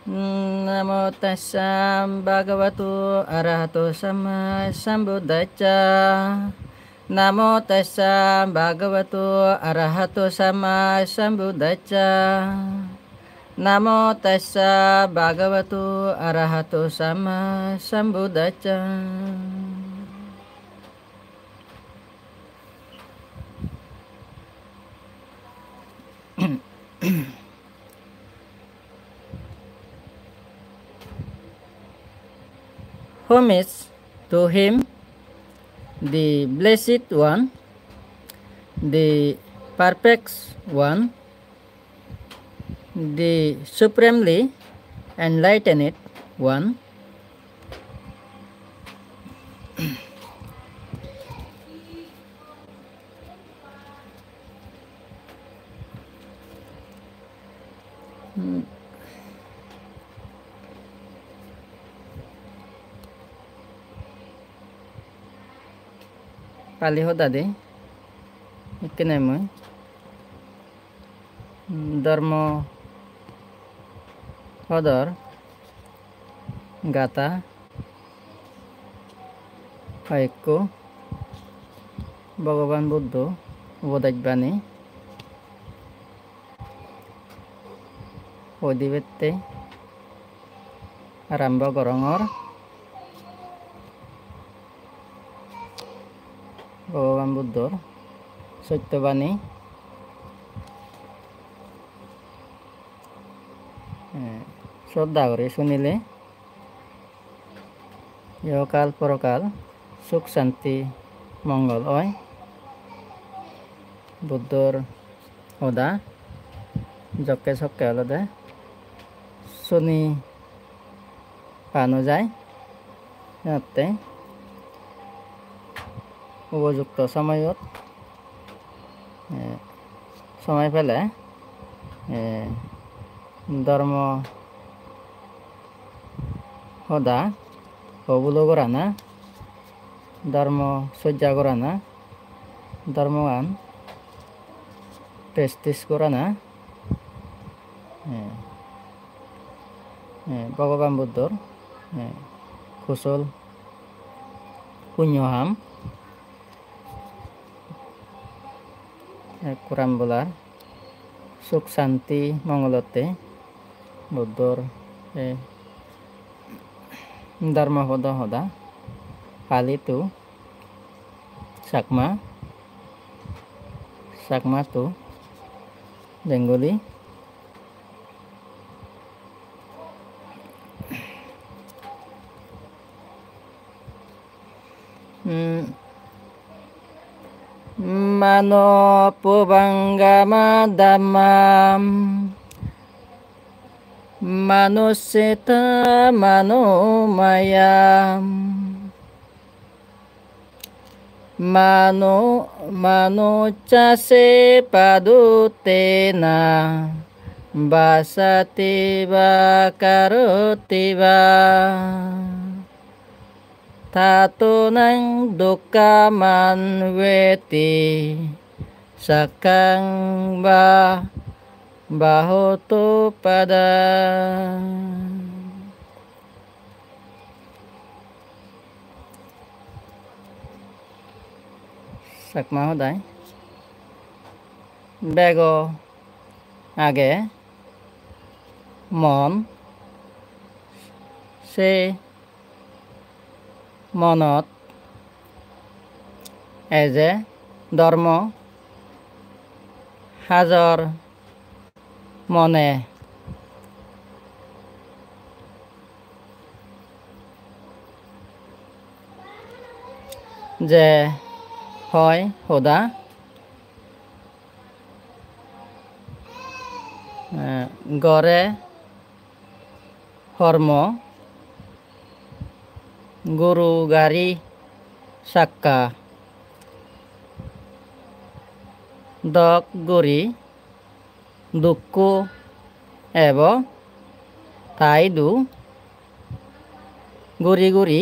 Namo tassa bhagavato arahato sama sambuddhassa. Namo tassa bhagavato arahato sama sambuddhassa. Namo tassa bhagavato arahato sama sambuddhassa. Homage to him, the Blessed One, the Perfect One, the Supremely Enlightened One, Paliho dade, ikene moi, Dharma Hodor, Gata, Haiko, Bhagavan Buddha, Vodajbani, Odivette, Aramba Gorongor, Bhagavan Buddha, Satyabani, শ্রদ্ধা করে শুনিলে ইহকাল পরকাল সুখ শান্তি মঙ্গল হয়। বুদ্ধর সদা জকে চকে হলদে শুনি পানো যায় সিহঁতে উপযুক্ত সময়ত সময় পেলে ধর্ম সদা হবুলো করা না, ধর্ম সজ্জা করা না, ধর্মগান প্রেস্টিজ করা না, ভগবান বুদ্ধর কুশল পুণ্যহাম কোরআন বলার সুখ শান্তি মঙ্গলতে বুদ্ধর ধর্ম সদা সদা পালিতো চাকমা তো Bengali mano pubangama dhammam manusita manomayam manucase padutena basativa karotiva tatunang dukaman weti sakang bahoto pada sakma hodai bego age mon se মনত এজে ধর্ম হাজর মনে যে হয় সদা গড়ে কর্ম গুরু গাড়ি চাক্কা দক গুড়ি দুঃখ এব তাই দু গুড়ি গুড়ি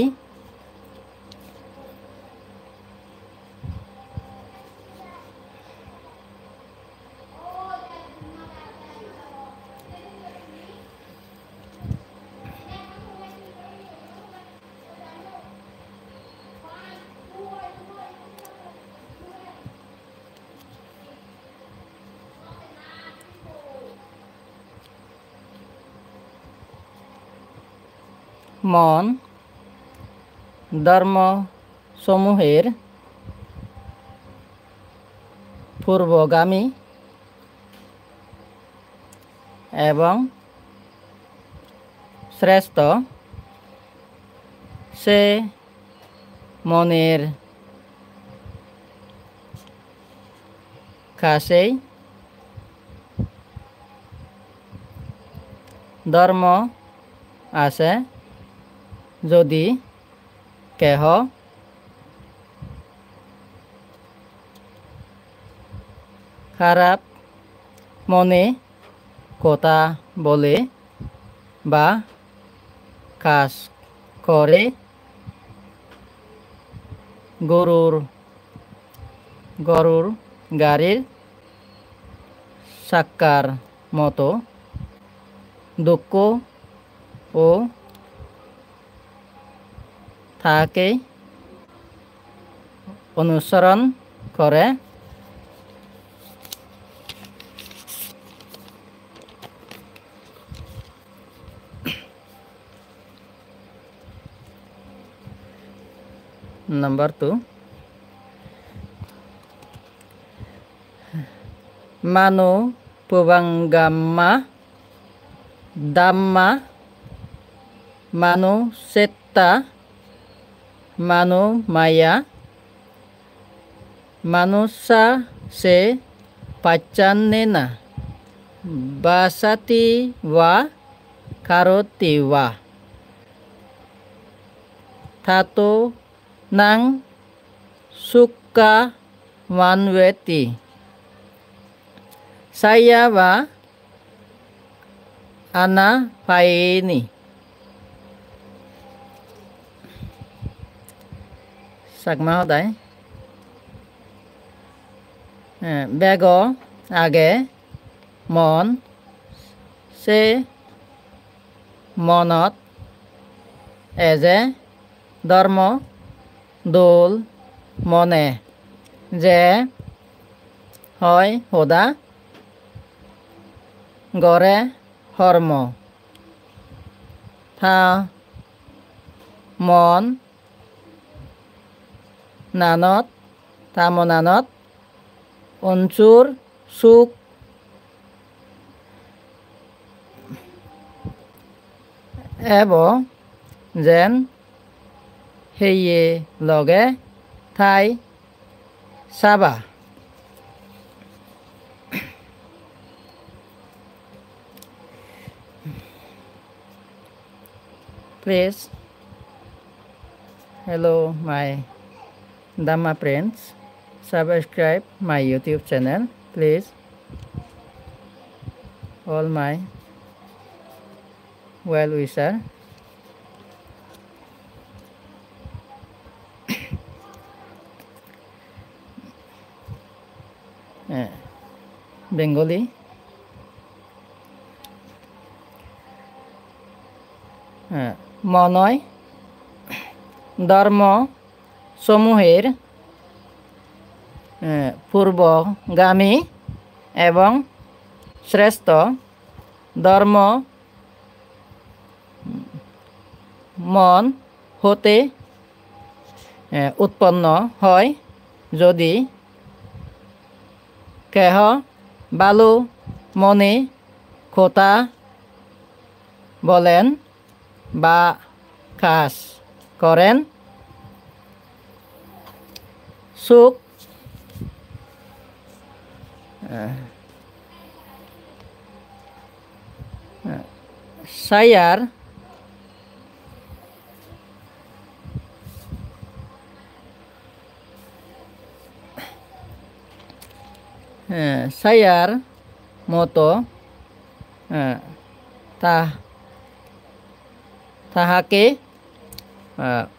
মন ধর্মসমূহের পূর্বগামী এবং শ্রেষ্ঠ, সে মনের কাছেই ধর্ম আছে। যদি কেহ খারাপ মনে কথা বলে বা কাজ করে, গরুর গাড়ির চাক্কার মতো দুঃখ ও তাকে অনুসরণ করে। Number 2, Manu Puvanggama Dhamma Manu Setta Manu Maya Manusa se Pachanena Basati wa Karoti wa Tato nang Sukha Manveti Saya wa Ana Paini Sakma hodai Bego age mon se monot eje dharma dol mone je hoy hoda gore hormo tha mon nanot tamonanot unsur suk ebo যেন হেয়ে লগে ঠাই চাবা। Please, hello my Dhamma friends, subscribe my YouTube channel, please. All my well wisher. Bengali মনয় ধর্ম সমূহের পূর্বগামী এবং শ্রেষ্ঠ ধর্ম মন হতে উৎপন্ন হয়। যদি কেহ ভালো মনে কথা বলেন বা কাজ করেন, সুখ সায়ার মতো তাহাকে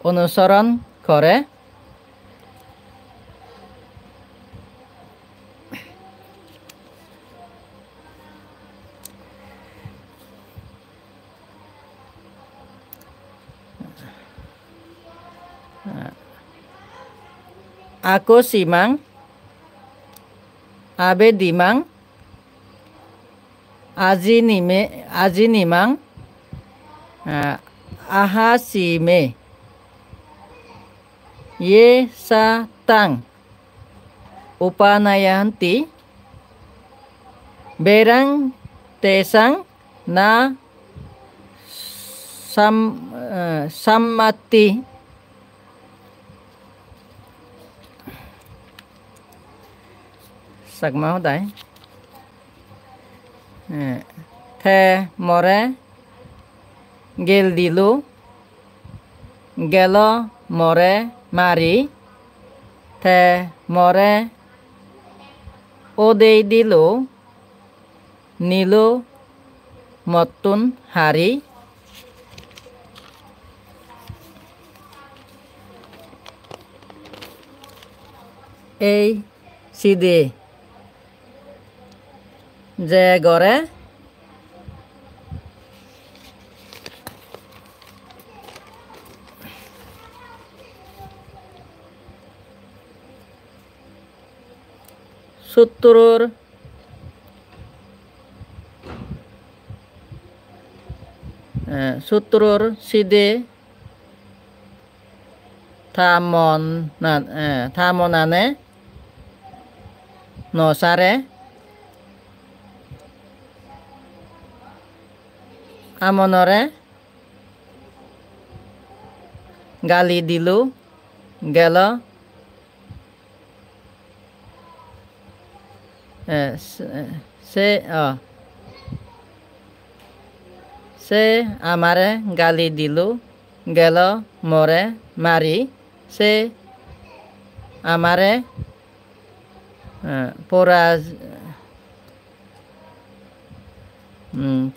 অনুসরণ করে। Ako simang abe dimang aji nimang ahasime ye satang upanayanti berang tesang na sammati sắc máu đấy the more gel dilu gelo more mari the more odei dilu nilu motun hari A C D যে গড়ে সত্তরের সিদে থামনানে নসারে আমনরে গালি দিলু গেল সে আমারে গালি দিলু গেল মরে মারি সে আমারে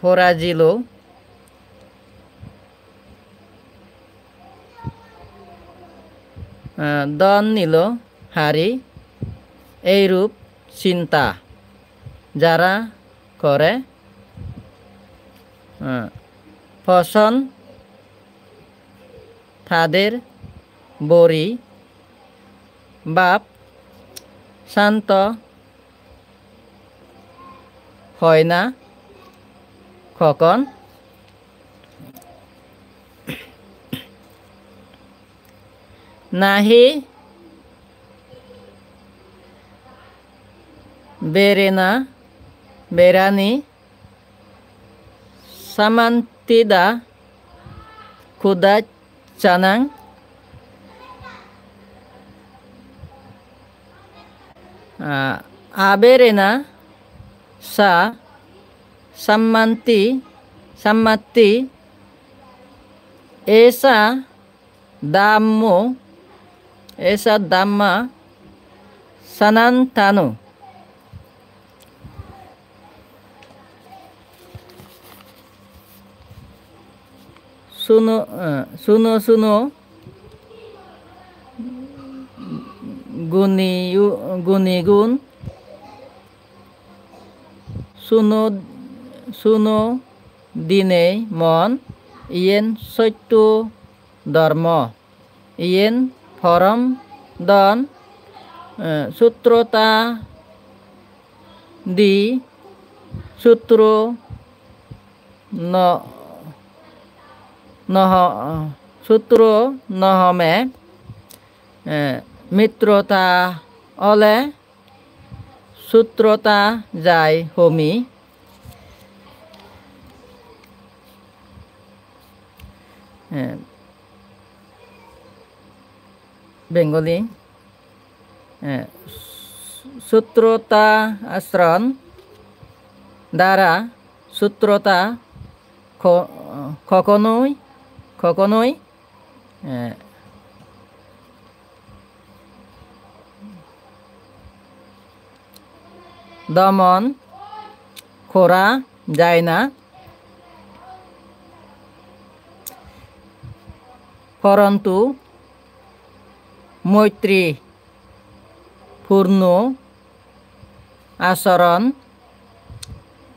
পরাজিলু দন নিল হারি এইরূপ চিন্তা যারা করে ফসন তাদের বড়ি বাপ শান্ত হয় না কখন নাহি বেরেনা বেরানি samantida kuda canang aberena sa sammati esa dhamma sanantanu suno gunigun suno dine mon ien soitu dharma ien forum don sutrota di sutro no সূত্র নহমে মিত্রতা অলে সূত্রতা যায় হমি বেঙ্গলি সূত্রতা আশ্রণ দ্বারা সূত্রতা কখনোই দমন করা যায় না পরন্তু মৈত্রী পূর্ণ আচরণ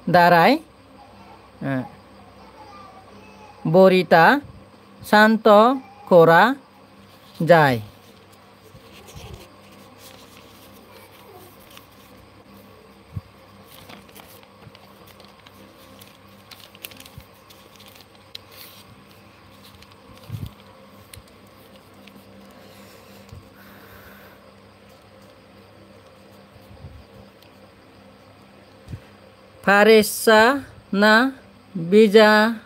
দ্বারাই বরিতা শান্ত করা যায় Paresa na bija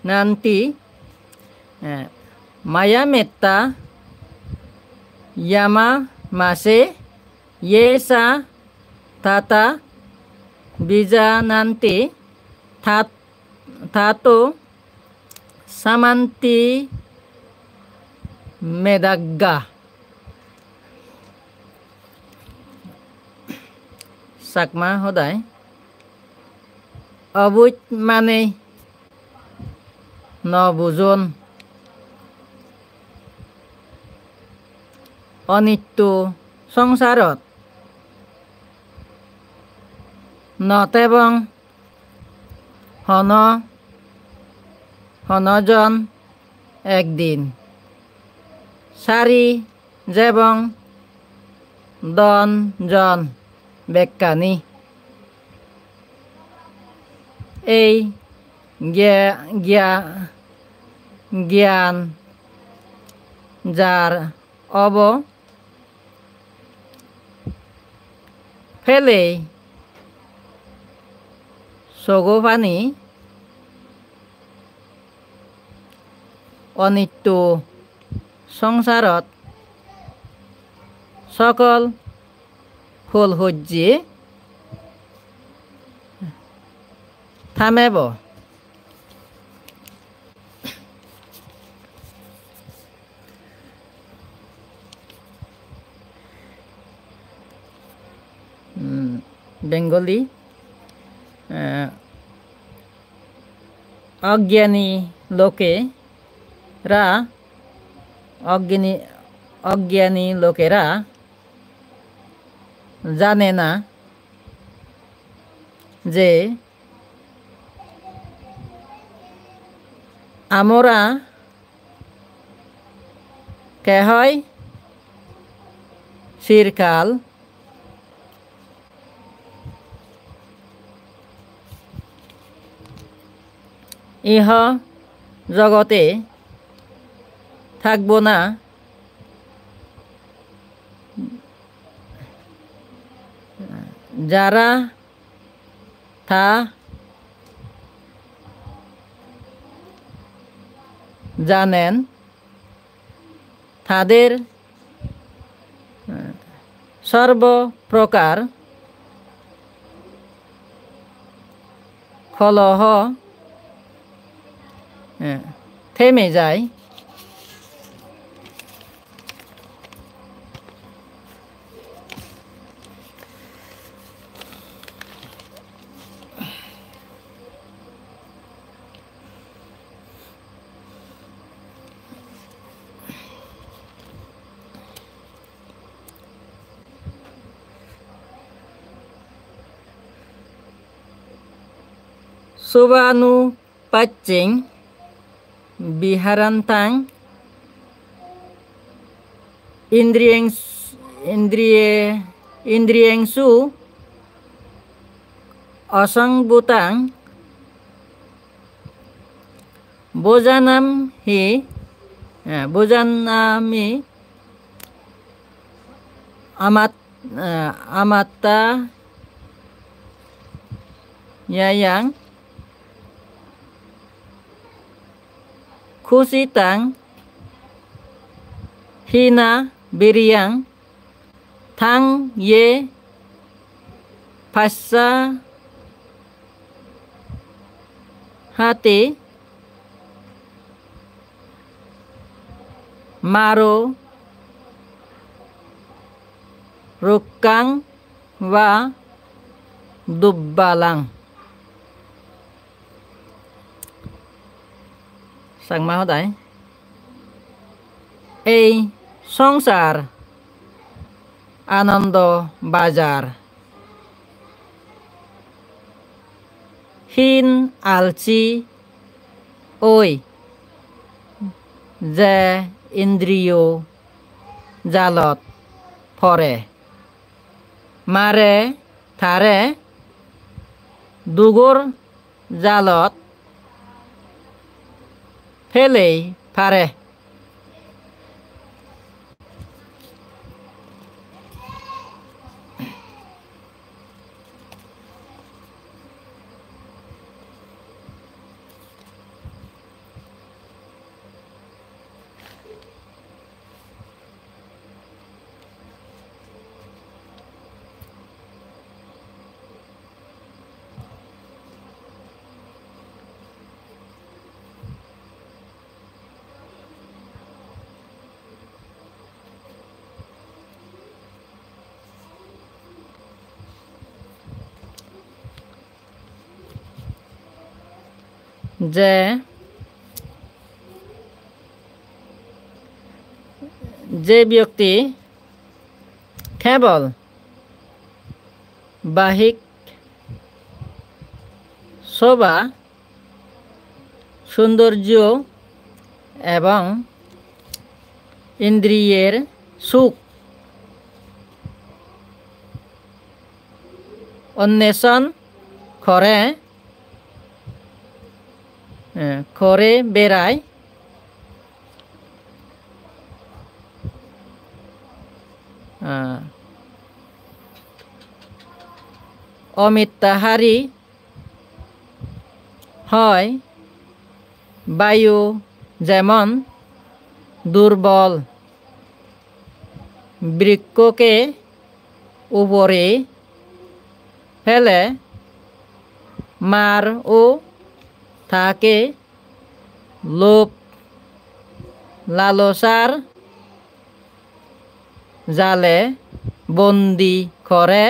nanti maya metta yama mase yesa tata bija nanti tato samanti medagga. Sakma hodai অবুজ মানে নবুজন অনিত্য সংসারত নতেবং হনজন একদিন সারি যেবং দনজন বেক্কানি এই জ্ঞান যার অব ফেলে সগোপানি অনিত্য সংসারত সকল ফুলসজ্জি থামেব বেঙ্গলি অজ্ঞানী লোকেরা জানে না যে আমরা কেহই চিরকাল ইহ জগতে থাকব না যারা তা জানেন তাদের সর্বপ্রকার কলহ থেমে যায় Subanu pacing biharantang indriengsu osang butang bojanami amatta yayang kusitang hina biriang thang ye phasa hati maro rukang wa dubbalang sang mahodai এই সংসার আনন্দ বাজার হীন আলচি ওই যে ইন্দ্রিয় জালত ফরে মারে থারে দুগুর জালত ফেলেই পারে যে যে ব্যক্তি কেবল বাহ্যিক শোভা সৌন্দর্য এবং ইন্দ্রিয়ের সুখ অন্বেষণ করে বেড়ায় অমিত্যাহারী হয়। বায়ু যেমন দুর্বল বৃক্ষকে উপরে ফেলে মারও তাকে লোভ লালসার জালে বন্দি করে।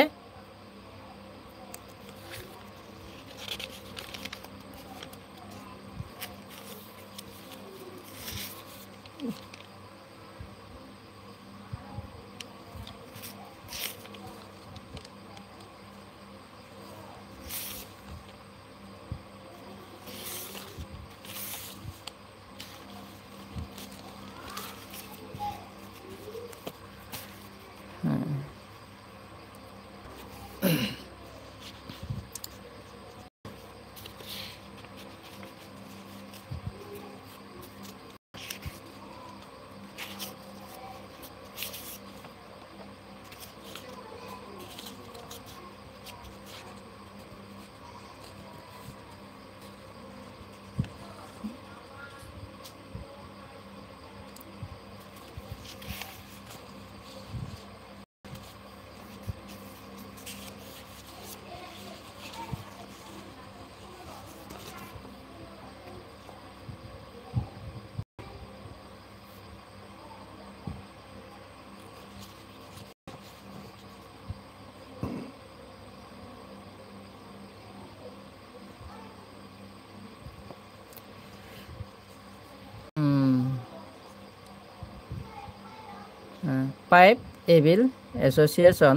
Five evil association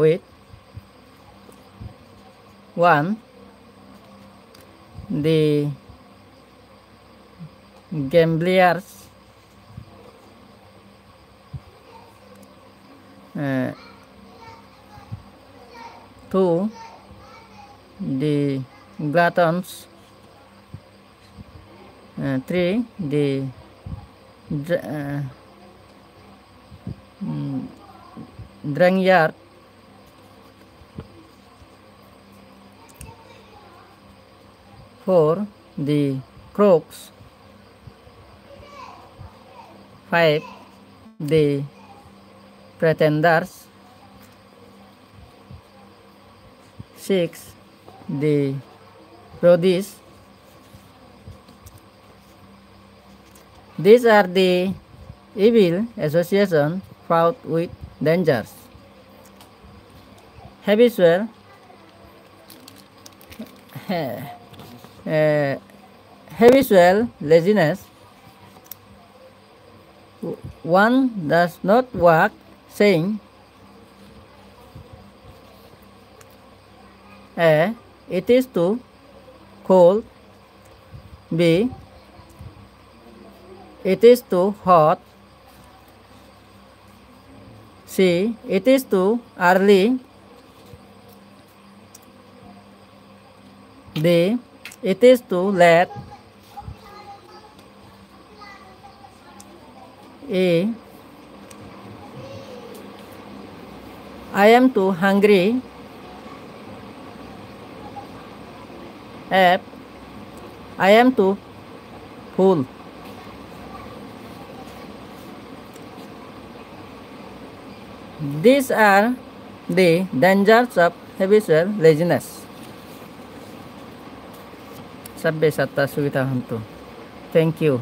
with 1. The gamblers, 2. The gluttons, 3. The drunkard, 4. The crooks, 5. The pretenders, 6. The roadies. These are the evil associations fraught with dangers. Habitual habitual laziness. One does not walk saying, A. It is too cold. B. It is too hot. C. It is too early. D. It is too late. E. I am too hungry. F. I am too full. These are the dangers of habitual laziness. Sabbe satta sugita hantu. Thank you.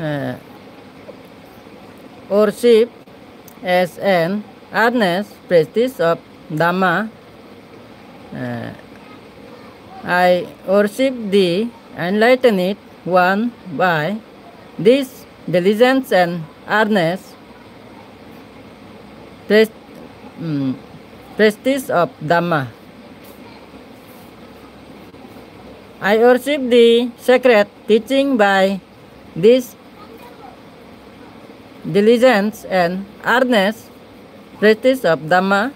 uh, worship as an earnest practice of Dhamma. I worship the enlightened one by this diligence and earnest practice of Dhamma. I worship the sacred teaching by this diligence and earnest practice of Dhamma.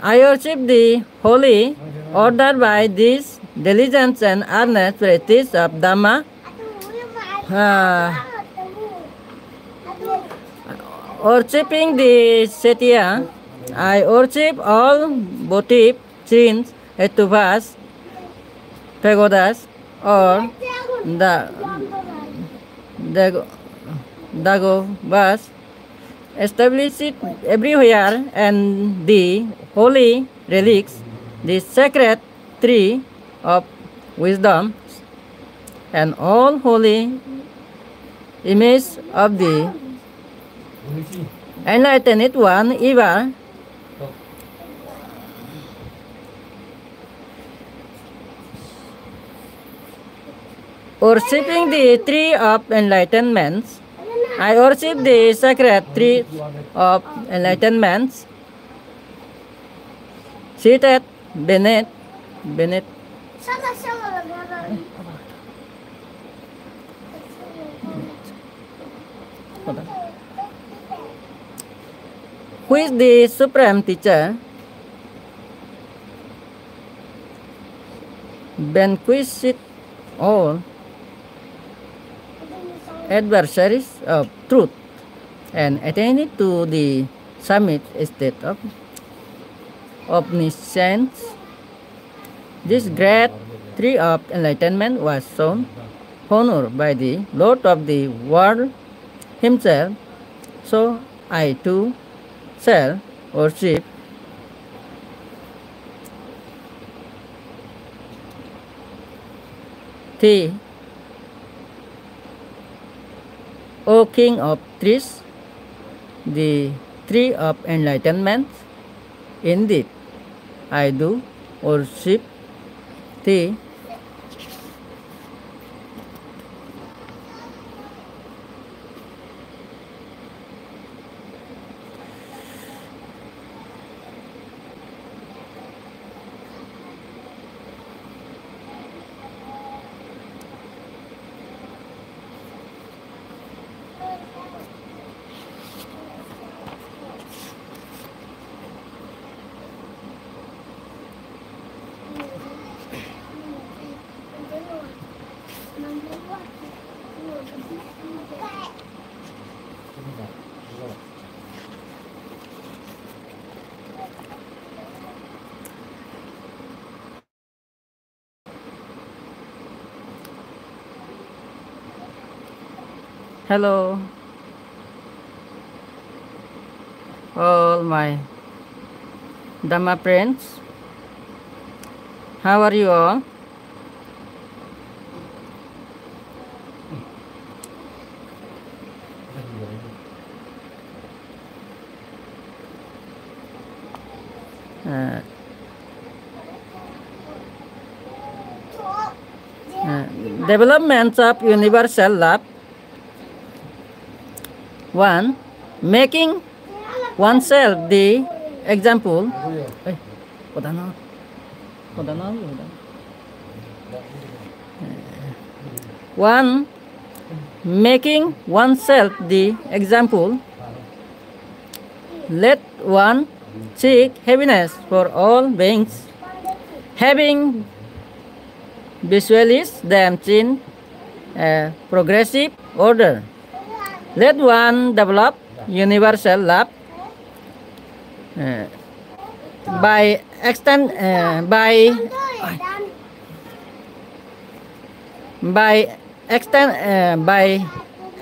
I worship the holy order by this diligence and earnest practice of Dhamma. Worshipping the Satya, I worship all votive shrines, etuvas, pagodas, or dagovas established everywhere, and the holy relics, the sacred tree of wisdom, and all holy images of the enlightened one, Eva. Worshipping the tree of enlightenment, I worship the sacred tree of enlightenment, seated beneath which the Supreme Teacher vanquished all adversaries of truth and attained to the summit state of omniscience. This great tree of enlightenment was shown honor by the Lord of the world himself, so I too shall worship thee, O King of trees, the tree of enlightenment. Indeed, I do worship thee. Hello, all my Dhamma friends. How are you all? Development of universal love. 1. Making oneself the example. 1. Making oneself the example. Let one seek happiness for all beings, having visualized them in a progressive order. Let one develop universal love by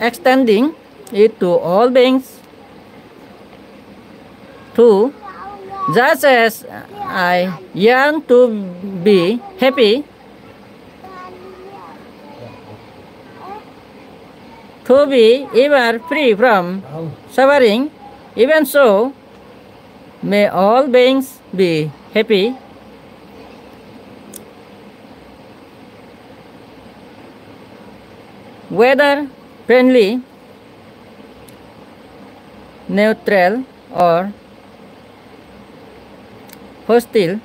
extending it to all beings. 2. Just as I yearn to be happy, to be ever free from suffering. Even so, may all beings be happy. Whether friendly, neutral, or hostile,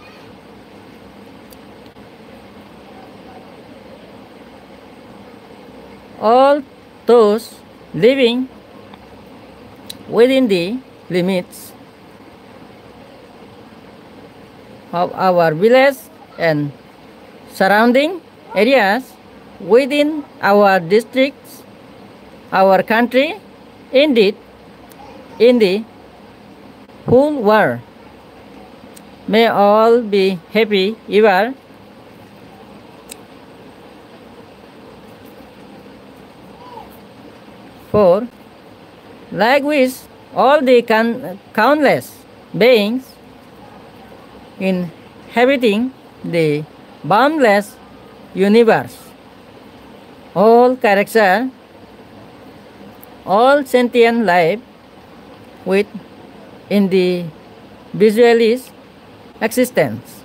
all those living within the limits of our village and surrounding areas, within our districts, our country, indeed, in the whole world. May all be happy ever. For, like with all the countless beings inhabiting the boundless universe, all character, all sentient life with individualist existence.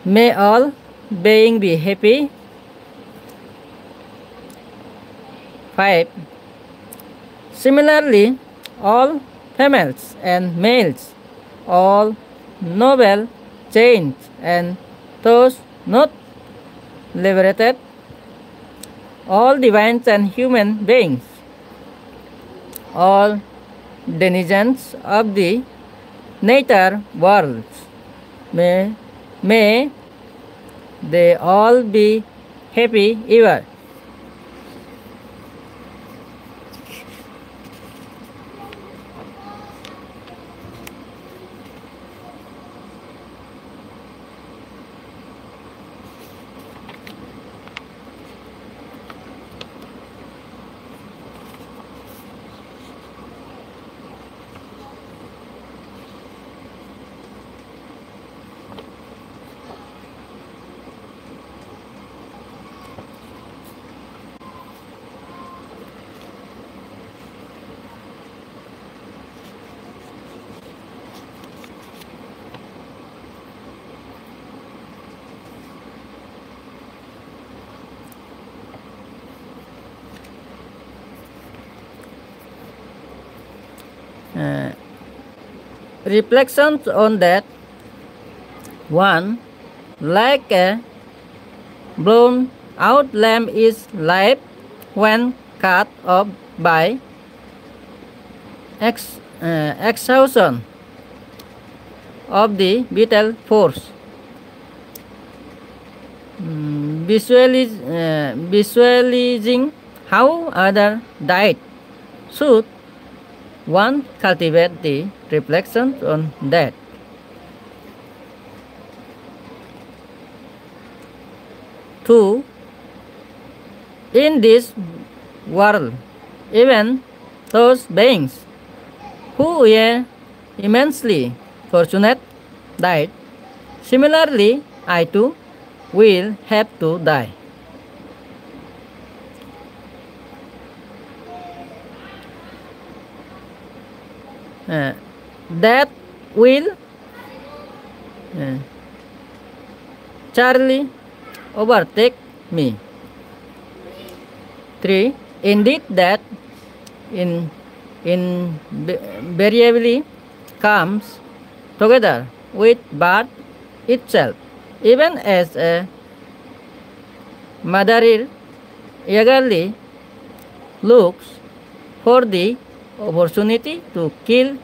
May all being be happy. 5. Similarly, all females and males, all noble chains and those not liberated, all divines and human beings, all denizens of the nature worlds, may they all be happy ever. Reflections on that. 1. Like a blown out lamp is life when cut off by exhaustion of the vital force. Visualizing how others died, should one cultivate the reflections on that. 2. In this world, even those beings who were immensely fortunate died. Similarly, I too will have to die. That will surely overtake me. 3. Indeed, that invariably comes together with birth itself, even as a mother eagerly looks for the opportunity to kill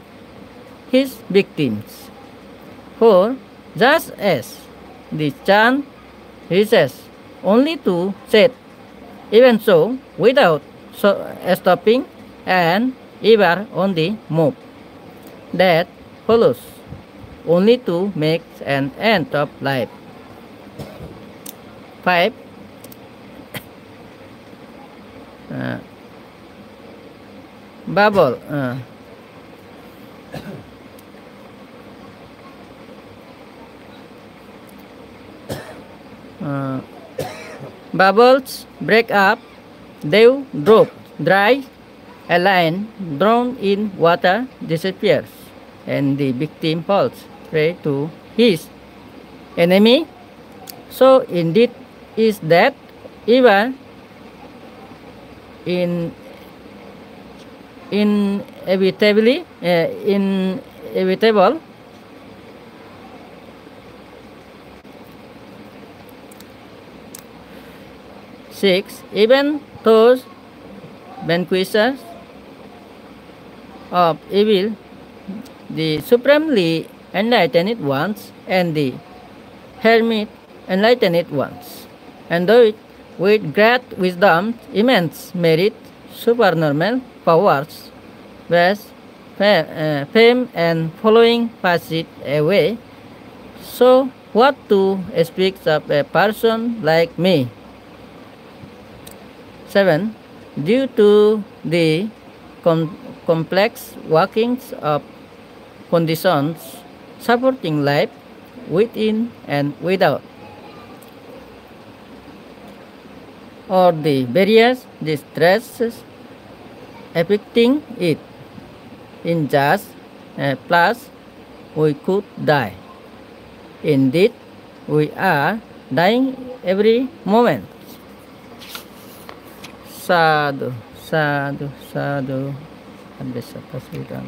his victims. 4. Just as the sun reaches only to set, even so, without stopping and ever on the move, that follows only to make an end of life. 5. Bubble. uh, bubbles break up, dew drop dry, a line drawn in water disappears, and the victim falls prey to his enemy. So indeed is that even in inevitable. 6. Even those vanquishers of evil, the supremely enlightened ones and the hermit enlightened ones, endowed with great wisdom, immense merit, supernormal powers, wealth, fame, and following pass it away. So, what to speak of a person like me? 7. Due to the complex workings of conditions supporting life within and without, or the various distresses affecting it. In just a plus, we could die. Indeed, we are dying every moment. Sadhu, sadhu, sadhu. Habis apa sudah?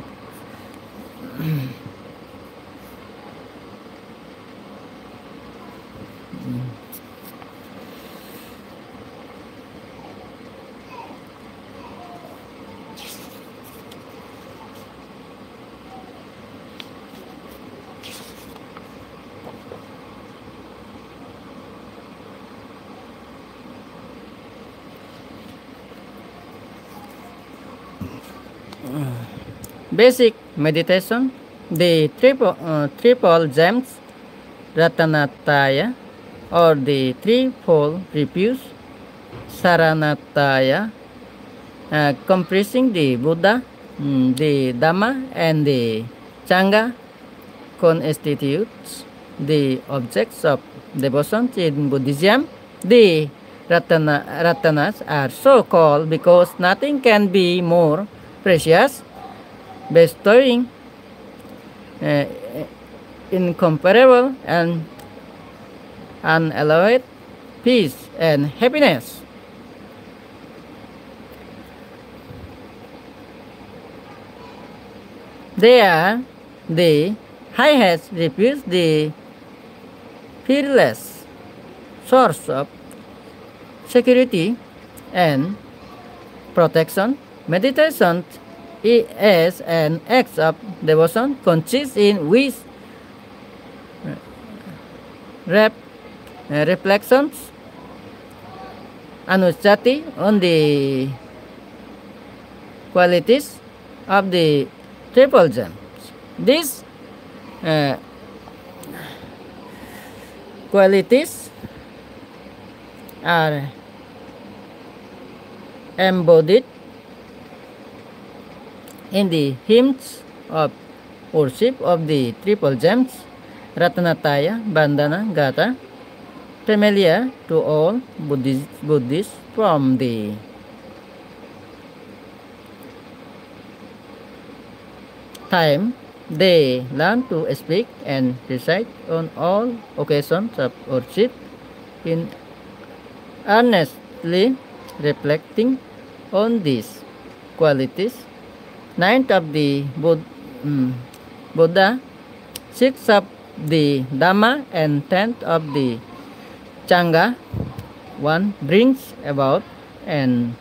Basic meditation, the triple gems, Ratanataya, or the threefold refuse, Saranataya, comprising the Buddha, the Dhamma, and the Sangha, constitutes the objects of devotion in Buddhism. The Ratanas are so called because nothing can be more precious, bestowing incomparable and unalloyed peace and happiness. They are the highest refuge, the fearless source of security and protection. Meditation is an act of devotion consists in which reflections, anussati, on the qualities of the triple gems. These qualities are embodied in the hymns of worship of the triple gems, Ratanataya, Bandhana, Gata, familiar to all Buddhists from the time they learn to speak and recite on all occasions of worship, in earnestly reflecting on these qualities. 9th of the Buddha, 6th of the Dhamma, and 10th of the Sangha, one brings about an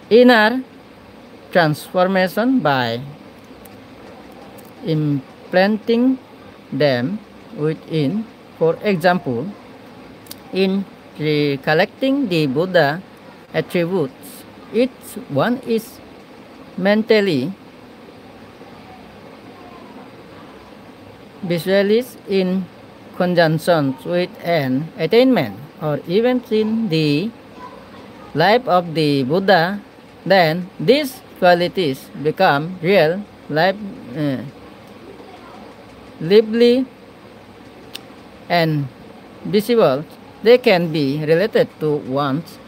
inner transformation by implanting them within. For example, in recollecting the Buddha attributes, each one is mentally visualized in conjunction with an attainment or event in the life of the Buddha, then these qualities become real, lively, and visible they can be related to one's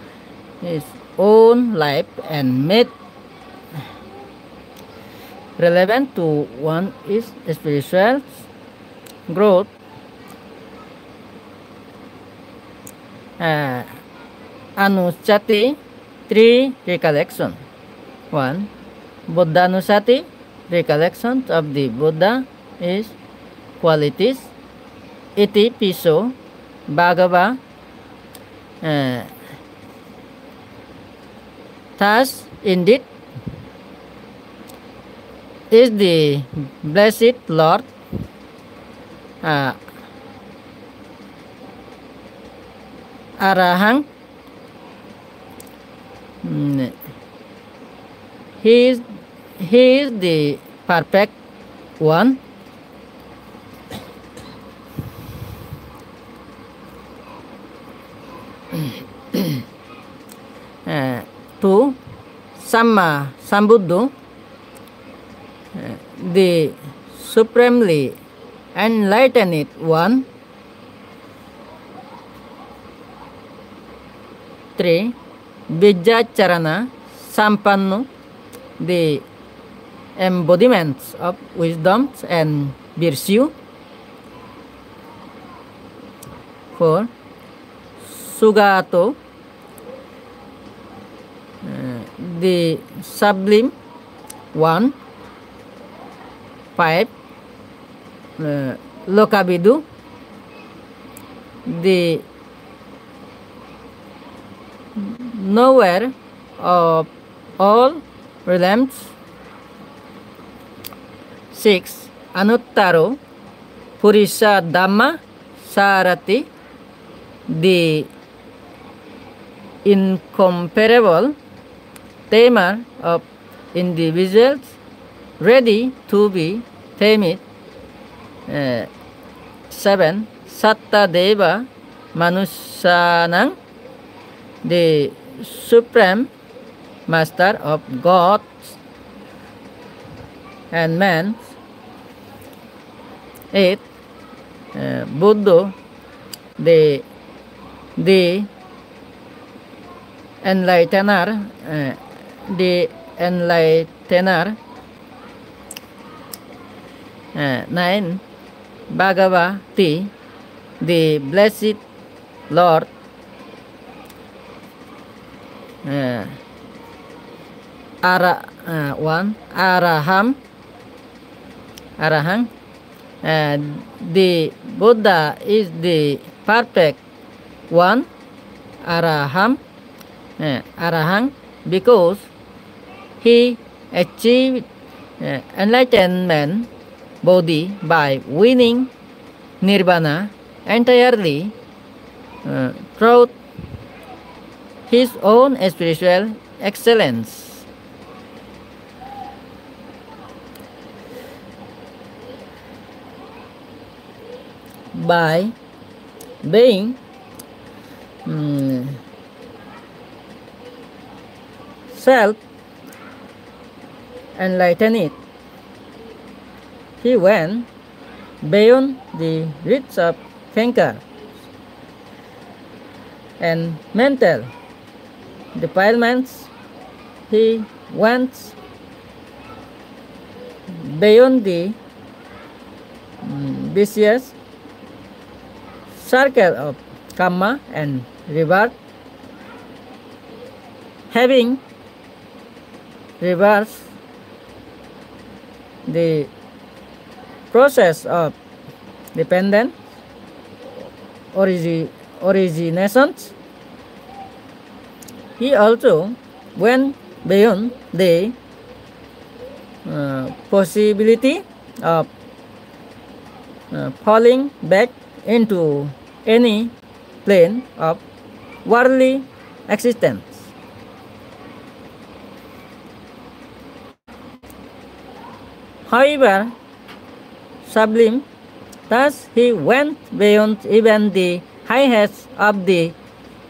his own life and made relevant to one's spiritual growth. Anusati, 3 recollection. 1. Buddhanusati, recollections of the Buddha is qualities. Iti piso Bhagava. Thus, indeed, is the blessed Lord Arahang. He is the perfect one. 2. Samma Sambuddho, the supremely enlightened one. 3. Vijjacharana Sampanno, the embodiments of wisdom and virtue. 4. Sugato, the sublime one. 5. Lokavidu, the knower of all realms. 6. Anuttaro Purisa Dhamma Sarati, the incomparable tamer of individuals ready to be tamed. 7. Satta Deva Manusyanang, the supreme master of gods and man. 8. Buddha, the enlightener, the enlightener. 9. Bhagavati, the blessed Lord. 1. Arahang, the Buddha is the perfect one. Arahang, because he achieved enlightenment body by winning nirvana entirely through his own spiritual excellence. By being self-enlightened, he went beyond the reach of thinker and mental defilements. He went beyond the vicious circle of karma and rebirth, having reversed the process of dependent originations. He also went beyond the possibility of falling back into any plane of worldly existence. However sublime, thus he went beyond even the highest of the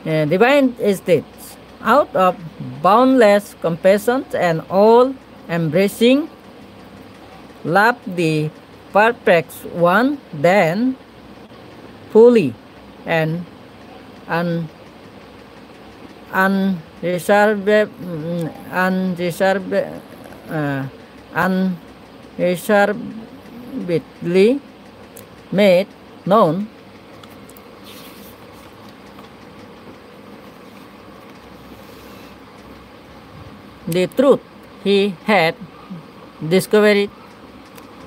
divine states, out of boundless compassion and all-embracing love, the perfect one then fully and un, unreserved, unreserved, unreservedly made known the truth he had discovered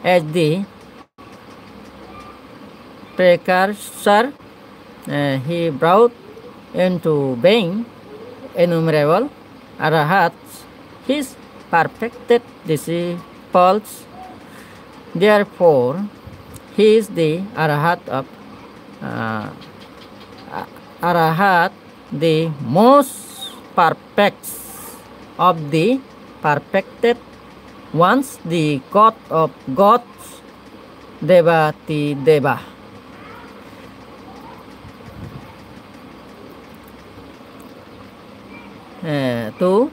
as the precursor. He brought into being innumerable arahats, his perfected disciples. Therefore, he is the arahat of arahat, the most perfect of the perfected ones, the god of gods, Devati Deva. Two,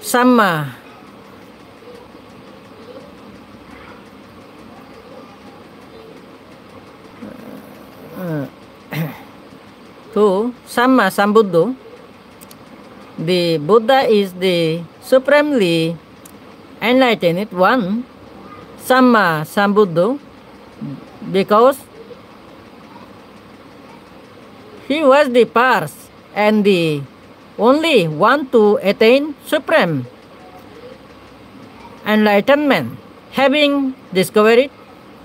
Samma to Samma Sambuddho. The Buddha is the supremely enlightened one, Samma Sambuddho, because he was the first and the only one to attain supreme enlightenment, having discovered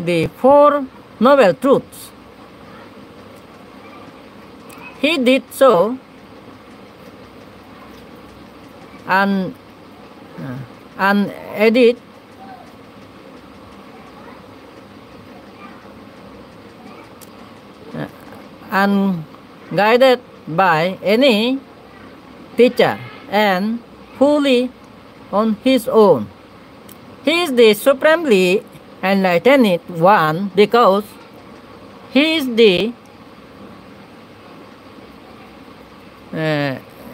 the Four Noble Truths. He did so unaided unguided by any teacher and fully on his own. He is the supremely enlightened one because he is the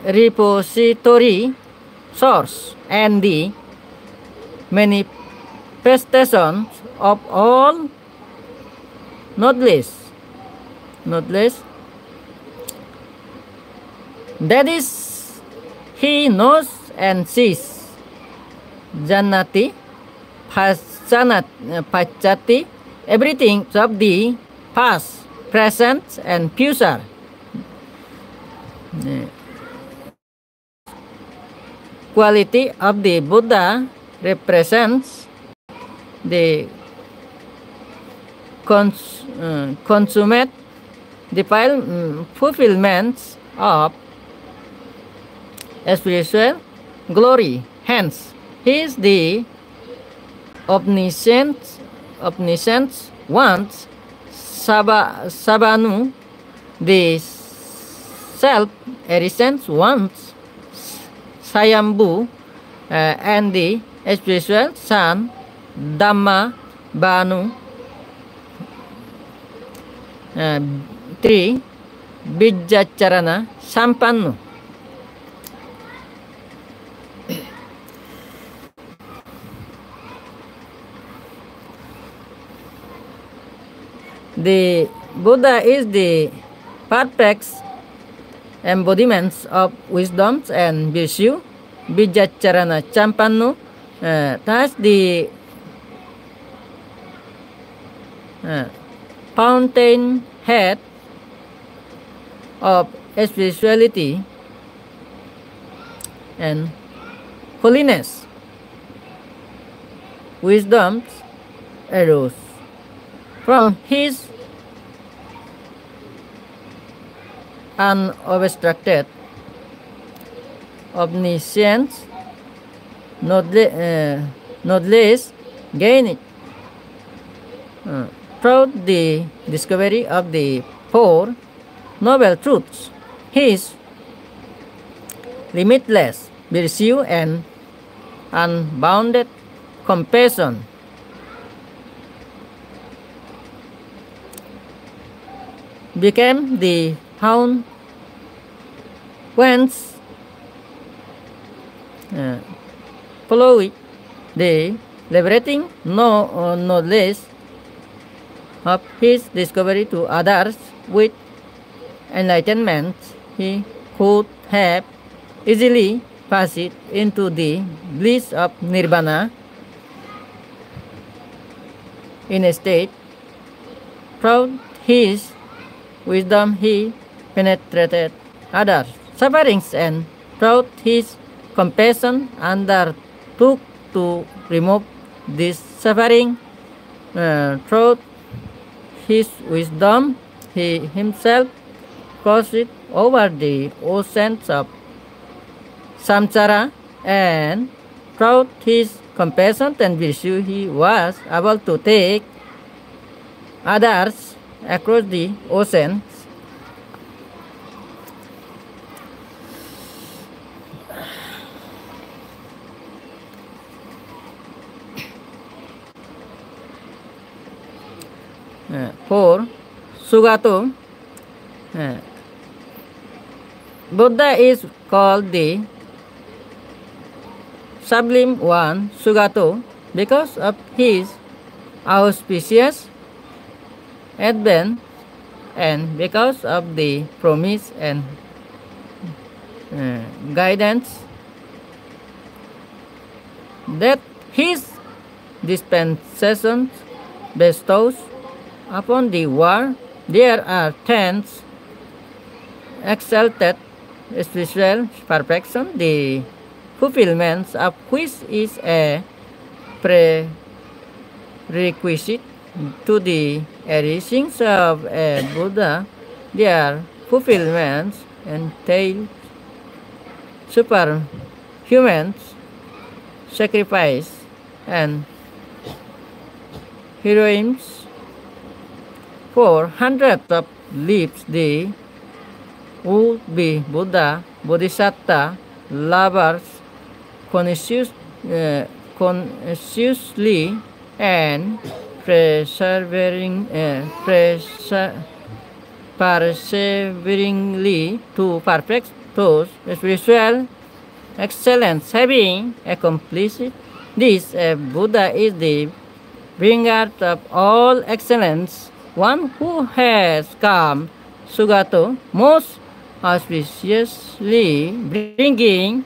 repository, source, and the manifestations of all knowledge. That is, he knows and sees. Janati, Pachati, everything of the past, present, and future. Quality of the Buddha represents the consummate fulfillment of spiritual glory. Hence, he is the omniscient one, Sabanu, the self-existent one, Sayambhu, and the spiritual son, Dhamma Banu. 3. Bijacharana Sampannu. The Buddha is the perfect embodiment of wisdom and virtue. Bijacharana Sampannu, thus the fountain head of spirituality and holiness. Wisdom arose from his unobstructed omniscience, knowledge gained through the discovery of the Four Noble Truths. His limitless virtue and unbounded compassion became the fountain whence flowed the liberating knowledge of his discovery to others. With enlightenment, he could have easily passed into the bliss of nirvana. Instead, through his wisdom, he penetrated others' sufferings, and through his compassion undertook to remove this suffering. Through his wisdom, he himself crossed over the oceans of samsara, and through his compassion and virtue, he was able to take others across the oceans. For Sugato, Buddha is called the Sublime One, Sugato, because of his auspicious advent and because of the promise and guidance that his dispensation bestows upon the world. There are 10 exalted spiritual perfection, the fulfillment of which is a prerequisite to the arising of a Buddha. Their fulfillments entail superhuman sacrifice and heroism. For hundreds of lives, the would-be Buddha, Bodhisattva, lovers consciously and perseveringly to perfect those spiritual excellence. Having accomplished this, a Buddha is the bringer of all excellence, one who has come, Sugato, most auspiciously bringing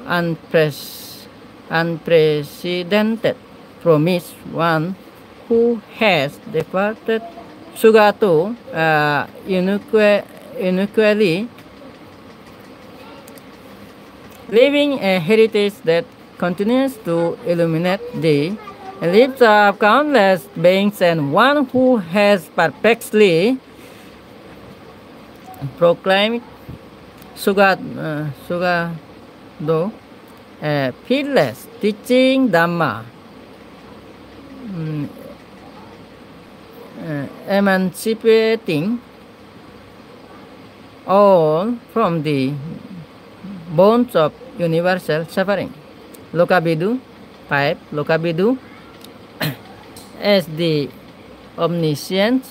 unprecedented promise, one who has departed, Sugato, uniquely leaving a heritage that continues to illuminate the lives of countless beings, and one who has perfectly proclaimed Sugado, fearless teaching Dhamma, emancipating all from the bonds of universal suffering. Lokabidu 5. Lokabidu as the omniscient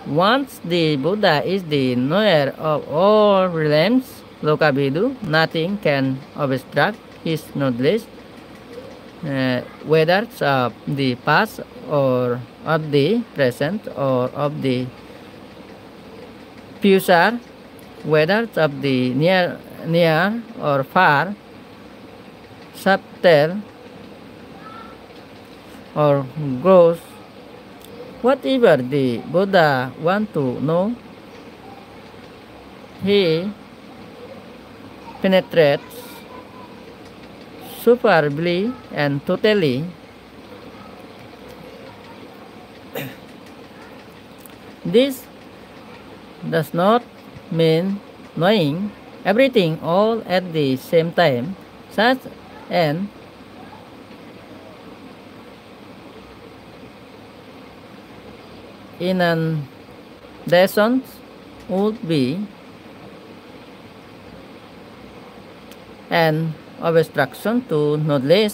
once the Buddha is the knower of all realms. Lokabidu, nothing can obstruct his knowledge, whether of the past or of the present or of the future, whether of the near or far, subtle or gross. Whatever the Buddha want to know, he penetrates superbly and totally. This does not mean knowing everything all at the same time, such an inundation would be an obstruction to knowledge.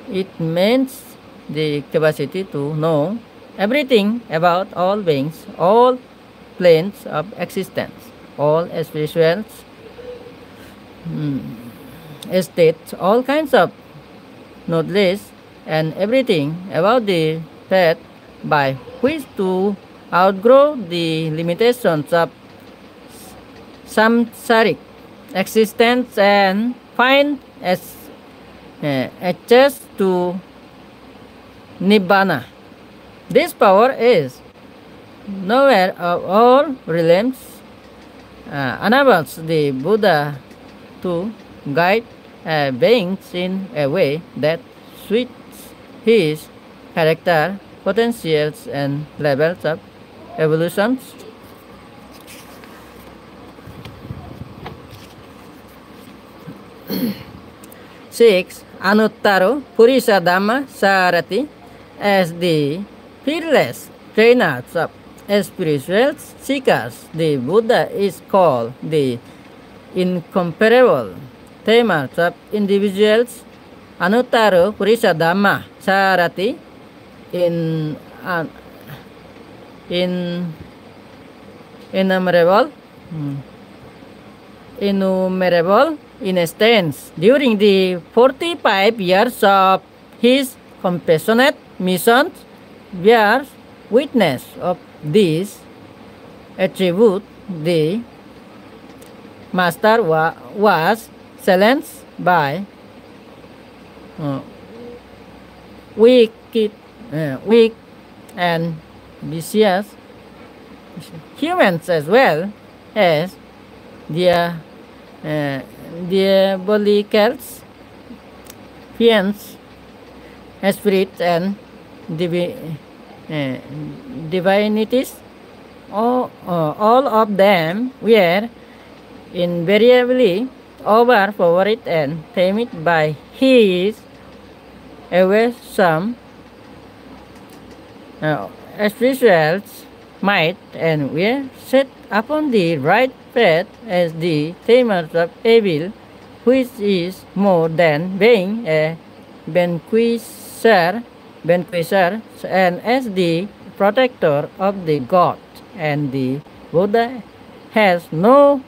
It means the capacity to know everything about all beings, all planes of existence, all spiritual states, all kinds of knowledge, and everything about the path by which to outgrow the limitations of samsaric existence and find access to nibbana. This power is nowhere of all realms, enables the Buddha to guide beings in a way that suits his character, potentials, and levels of evolution. 6. Anuttaro Purisa Dhamma Sarati. As the fearless trainers of spiritual seekers, the Buddha is called the incomparable tamers of individuals. Anuttaro Purisa Dhamma Sarati innumerable instance during the 45 years of his compassionate missions bears witness of this attribute. The master was challenged by weak and vicious humans as well as their diabolical fiends, spirits, and divinities. All of them were invariably overpowered and tamed by his awesome spiritual might, and were set upon the right path as the tamers of evil, which is more than being a vanquisher, and as the protector of the gods. And the Buddha has no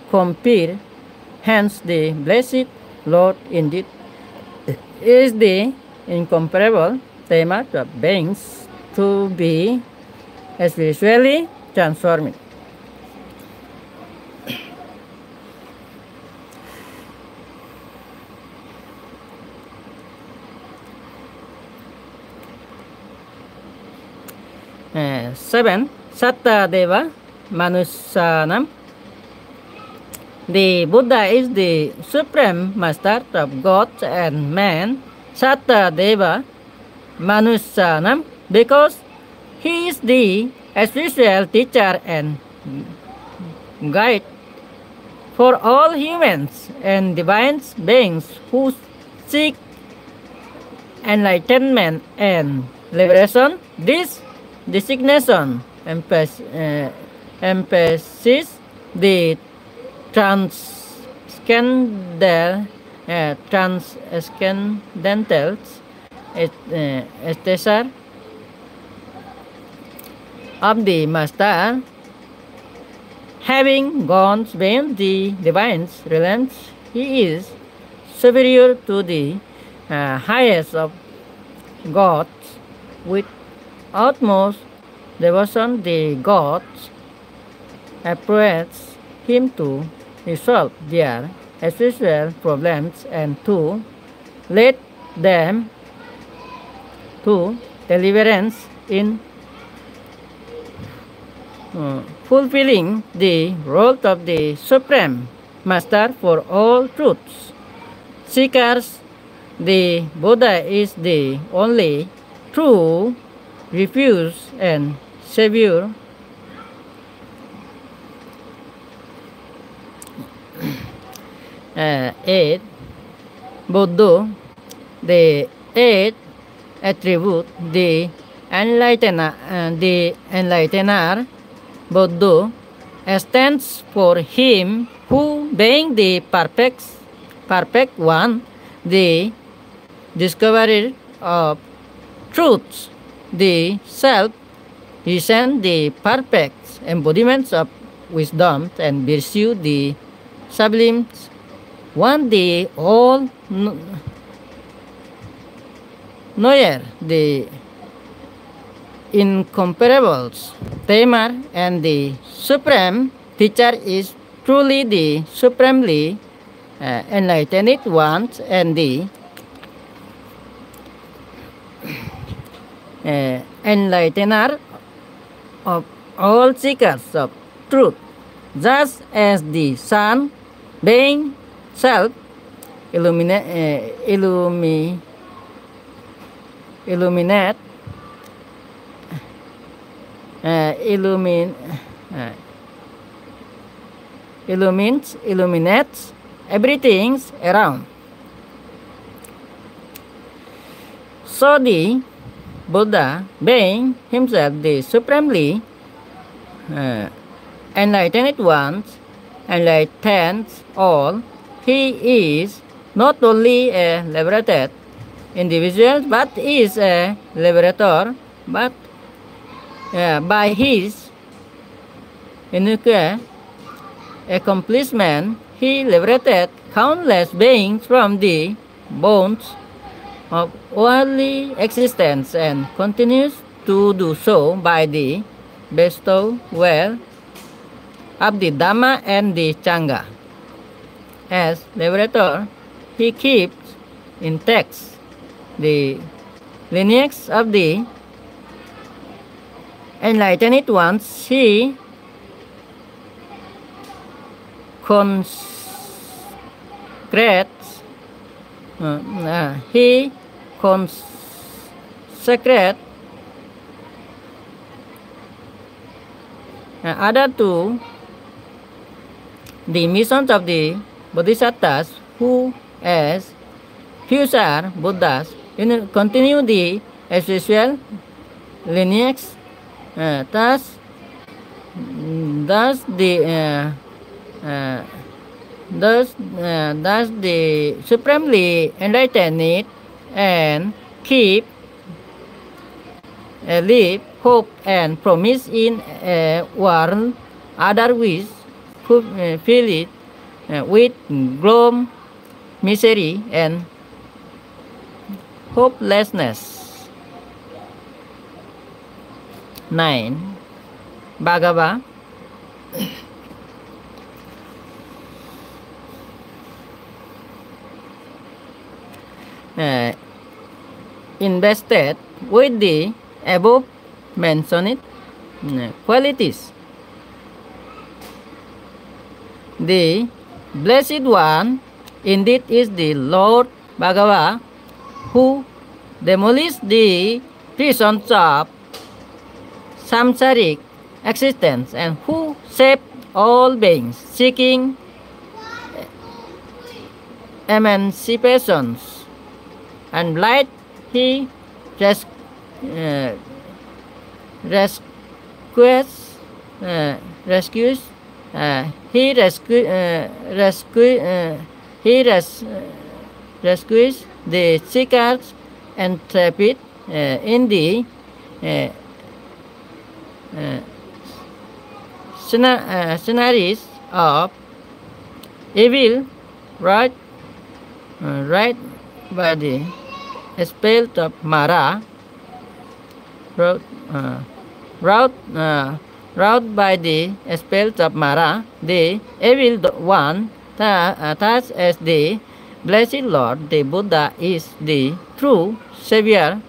compeer, hence the blessed Lord indeed is the incomparable tamer of beings to be spiritually transformed. Seven. Satta Deva Manusanam. The Buddha is the supreme master of gods and man. Satta Deva Manusanam, because he is the spiritual teacher and guide for all humans and divine beings who seek enlightenment and liberation. This designation emphasizes the transcendental stature of the master. Having gone beyond the divine realms, he is superior to the highest of gods. With utmost devotion, the gods approach him to resolve their spiritual problems and to lead them to deliverance in fulfilling the role of the Supreme Master for all truths. Seekers, the Buddha is the only true refuge and savior. 8. Buddha, the 8th attribute, the enlightener, Buddha stands for him who, being the perfect one, the discoverer of truths, the self, isn't the perfect embodiments of wisdom and virtue, the sublime one, the all knower, the incomparables. Tamer and the Supreme Teacher is truly the supremely enlightened ones and the enlightener of all seekers of truth, just as the sun, being self, illuminate, illuminates everything around. So the Buddha, being himself the supremely enlightened ones, enlightens all, he is not only a liberated individual but is a liberator, but by his unique accomplishment he liberated countless beings from the bonds of worldly existence and continues to do so by the bestowal of the Dhamma and the Sangha. As liberator, he keeps intact the lineage of the enlightened ones. He consecrates other to the missions of the Bodhisattvas who, as future Buddhas, continue the spiritual lineage. Thus the supremely enlightened and keep live, hope, and promise in a world otherwise filled with gloom, misery, and hopelessness. 9. Bhagava invested with the above mentioned qualities. The Blessed One indeed is the Lord Bhagava, who demolished the prisons of samsaric existence and who saved all beings seeking emancipations and light. He rescues the seekers and traffic in the scenarios of evil, right by the spell of Mara, wrought by the spells of Mara, the evil one, thus as the Blessed Lord, the Buddha is the true Savior.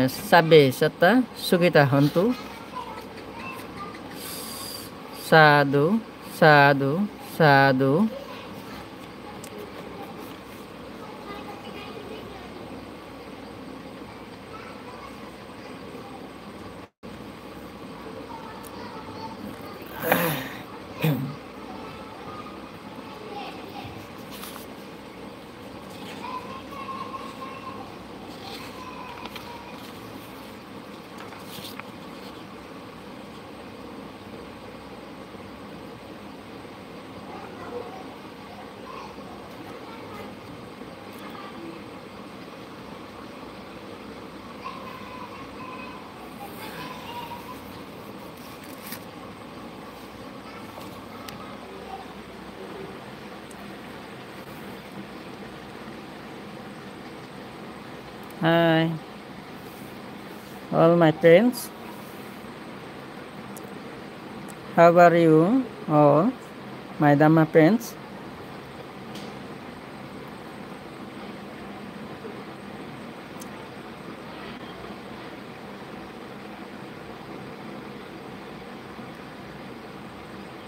Sabbe Satta Sukita Hantu. Sadhu, sadhu, sadhu. Hi, all my friends. How are you all, my Dhamma friends?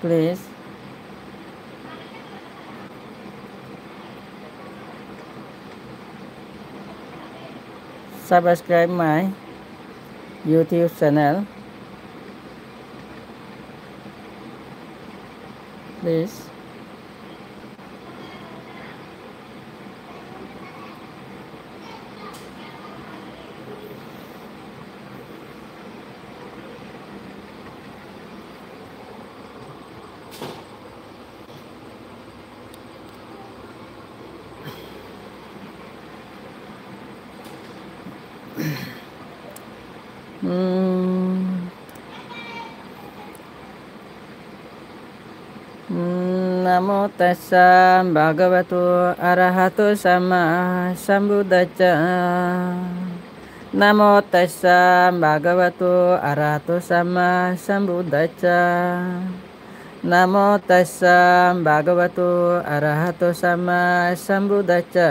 Please subscribe my YouTube channel. Please. Namo tassa bhagavato arahato sama sambuddhassa. Namo tassa bhagavato arahato sama sambuddhassa. Namo tassa bhagavato arahato sama sambuddhassa.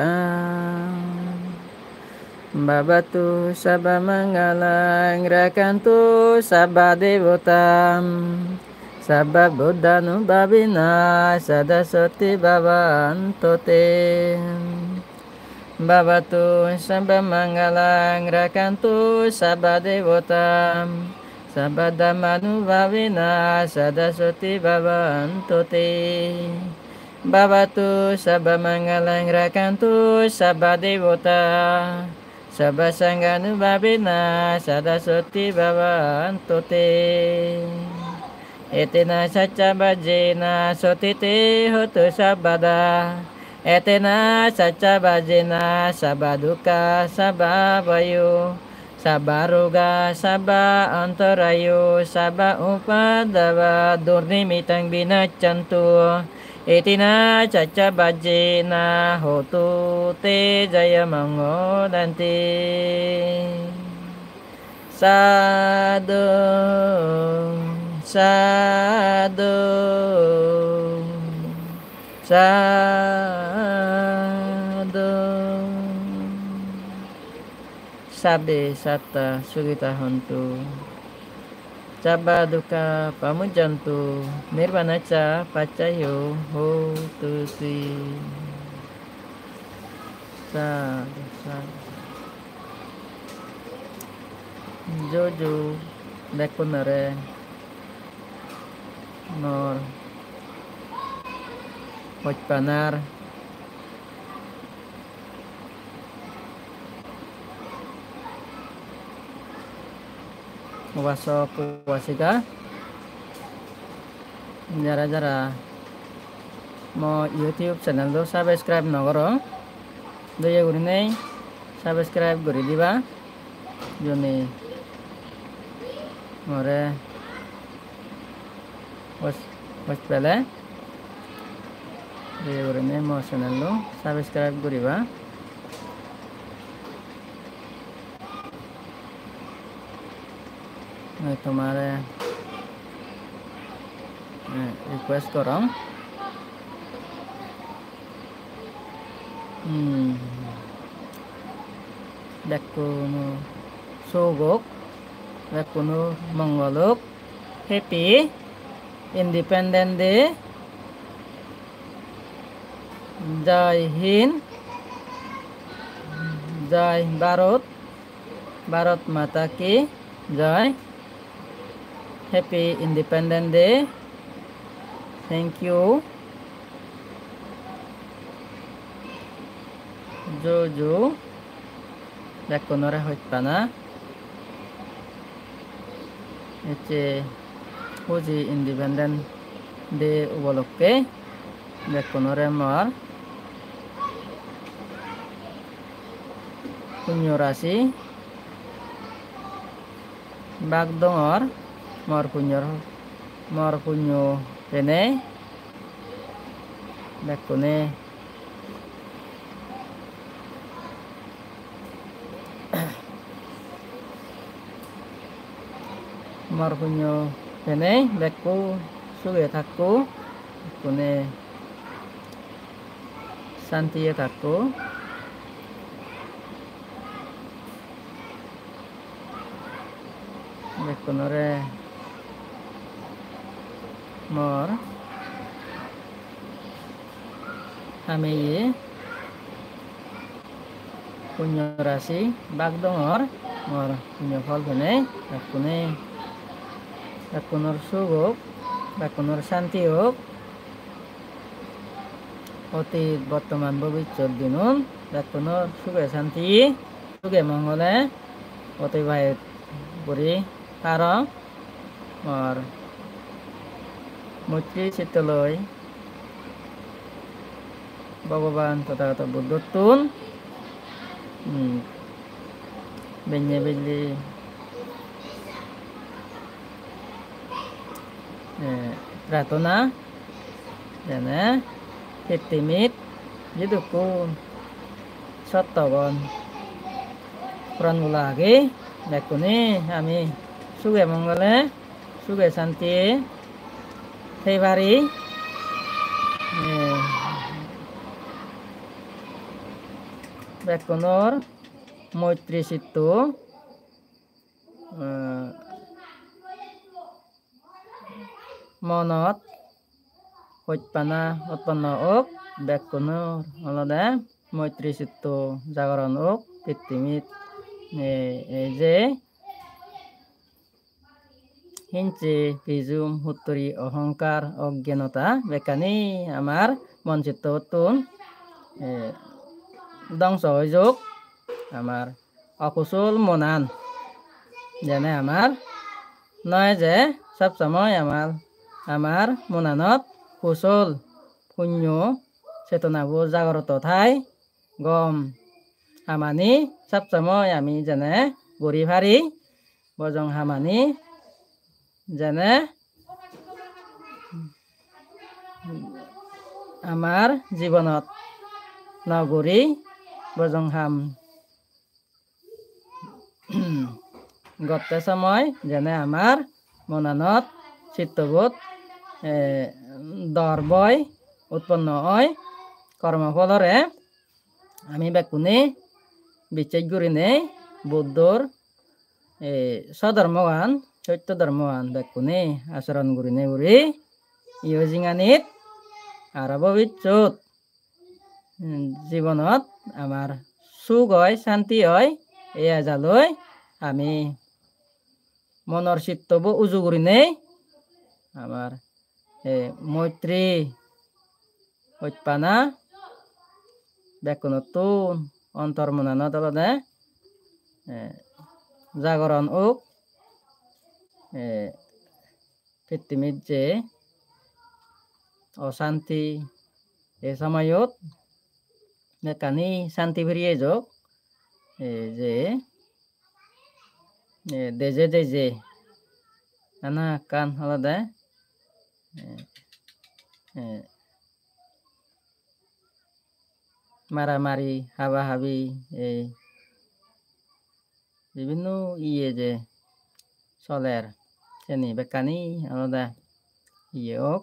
Babatu sabba mangalang rakantu sabba devotam. Sabba buddhanubhavina sadasati bhavantu te. Bhavatu sabba mangalang rakantu sabba devotam. Sabba dhammanubhavina sadasati bhavantu te. Bhavatu sabba mangalang rakantu sabba devota. Sabba sanghanubhavina sadasati bhavantu te. Etena sacha bhajena sotite hotu sabada. Etena sacha bhajena sabaduka sababayo. Sabaroga saba antarayo saba upadava durnimitang binaccantu. Etina caca bhajena hotu te jaya mangodanti. Sadhu, sadhu, sadhu. Sabbe satta sugita hontu. Cabba duka pamujantu. Nirvanaca pacayo hotu si. Sadhu, sadhu. Jojo Bekunare Nor Hojpanar Waso Puwasika Jara-jara Mo YouTube channel do subscribe nogoro Doya gurinei subscribe guri diba Joni More was pele Doya gurinei mo channel do subscribe guri ba তোমারে request করম দেখুনো সৌগক দেখুনো মঙ্গলক happy independent day জয় হিন্দ জয় ভারত ভারত মাতা কি জয় Happy Independence Day. Thank you. Jojo. Dakonore hojpana. Eche Hoji Independence Day ubolokke. Dakonore mor. Punyo rasi. Bagdongor. Mor punyo tene Bekune mor punyo bene bekku suge takku kune santi takku bekkunore mor ameyi punyo rasi bagdongor mor punyo fol bene bekkunor suguk bekkunor santiuk oti বর্তমান ভবিষ্যৎ দিনুন bekkunor suge santi suge mongole oti bahit buri karo mor muci sitoloi Bhagavan Tathagata Buddhatun benye beli pratona jane Hitimit jidukun sotogon pranulagi bekuni ami suge mongole suge santi Tebari bekkunor moitri situ monot hojpana utpanno ok bekkunor olode moitri situ jagoron ok Hitimit je hinci bijum hutturi অহংকার অজ্ঞানতা বেকানি আমার মন চিত্ততুন ধ্বংস হয়ে যোগ আমার অকুশল মনান যেনে আমার নয় যে সব সময় আমার মনানত কুশল পুণ্য চেতনাবোৰ জাগ্রত থাই গম হামানি সব সময় আমি যেনে গড়ি ভারি বজং হামানি যেনে আমার জীবনত নগরী বজং হাম গতে সময় যেনে আমার মনানত চিত্তবোধ দর্বয় উৎপন্ন হয় কর্মফলরে আমি বেকুনি বিচার করিনে বুদ্ধর স্বধর্মগান সত্য ধর্মগান বেকুনি আচরণ করিনে উড়ি ইয়জিঙানিত আর ভবিষ্যৎ জীবনত আমার সুখ হয় শান্তি হয় এয়া জালৈ আমি মনৰ চিত্তবোৰ উজু করিনে আমার মৈত্রী হজ্পানা বেকুনতুন অন্তর মনানত অলদে জাগরণ ওক পৃথিবীত যে অশান্তি এ সময়ত বেকানি শান্তি ফিরিয়ে যোগ যে দেজে দেজে নানা কান হলদে মারামারি হাবাহাবি এই বিভিন্ন ইয়ে যে চলের চেনি বেকানি আলাদা ইয়ে হোক